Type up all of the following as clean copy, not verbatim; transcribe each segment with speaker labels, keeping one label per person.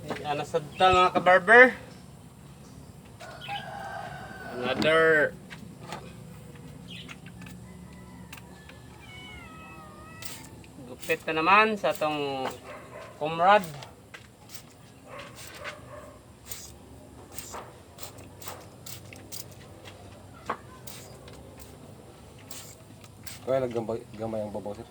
Speaker 1: Anasadta mga kabarber. Another gupit na naman sa atong comrade.
Speaker 2: Kaya lang gamay ang babaw sir.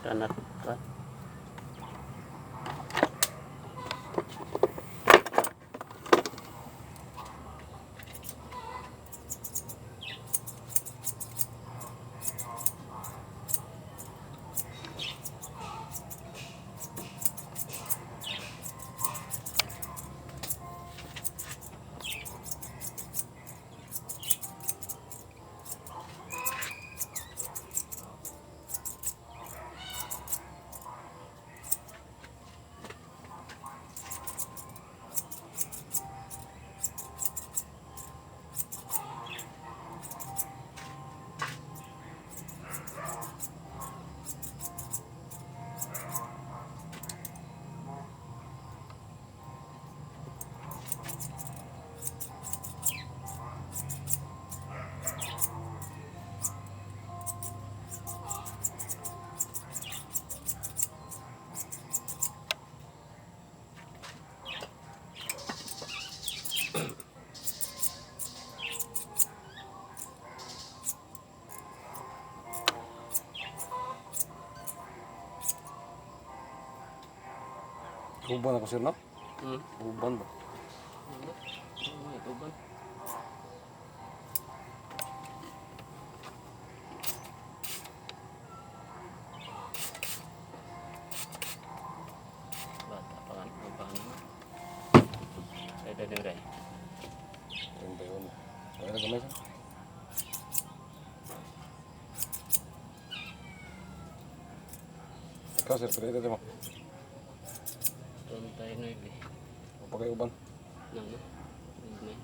Speaker 1: Tanat ka.
Speaker 2: Uban ako sir no?
Speaker 1: Hmm.
Speaker 2: Uban ba?
Speaker 1: Uban. Bata pa kan uban. Ay, dali.
Speaker 2: 31. Kaya lang gamay sir. Ikaw sir, pwede ito mo.
Speaker 1: 39.
Speaker 2: O pa kayo uban.
Speaker 1: Nang, no? May.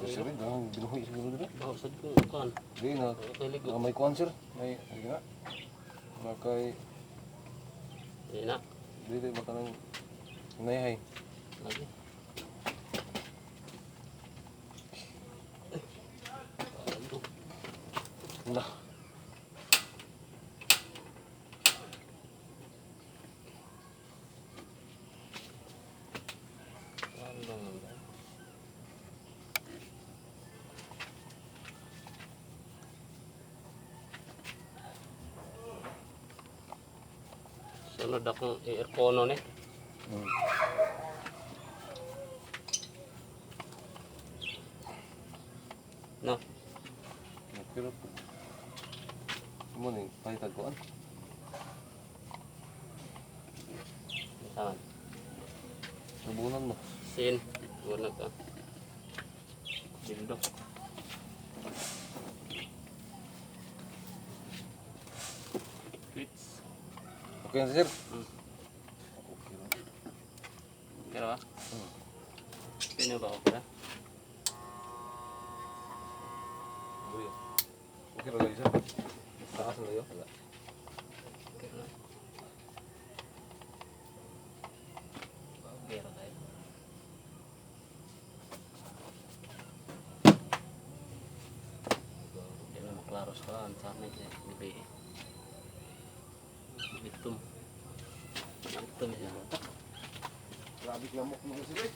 Speaker 2: Sir, ang binuhi siguro dito.
Speaker 1: Bausad ko kan.
Speaker 2: Hindi na.
Speaker 1: Kay ligo.
Speaker 2: May kuan sir. May, hindi nga. Makay,
Speaker 1: Di na.
Speaker 2: dito baka nang inayahay.
Speaker 1: Lagi.
Speaker 2: Nah.
Speaker 1: Sunod akong i-aircono ni.
Speaker 2: Hmm.
Speaker 1: No.
Speaker 2: Pero, mo ni, pahitag kuan.
Speaker 1: Saan?
Speaker 2: Nabunan mo.
Speaker 1: Sin. Wala ka. Dildo. Quits.
Speaker 2: Okay na sir.
Speaker 1: Hmm.
Speaker 2: Okay na.
Speaker 1: Pero ba?
Speaker 2: Hmm.
Speaker 1: Sino ba ako ba?
Speaker 2: Okay na guys sir. Taas na yun. Wala.
Speaker 1: Okay na. Pero tayo. Hindi na maklaros ka. Ang sa amin siya. Hindi Bitum. Bitum siya.
Speaker 2: Grabe lamok mo sir.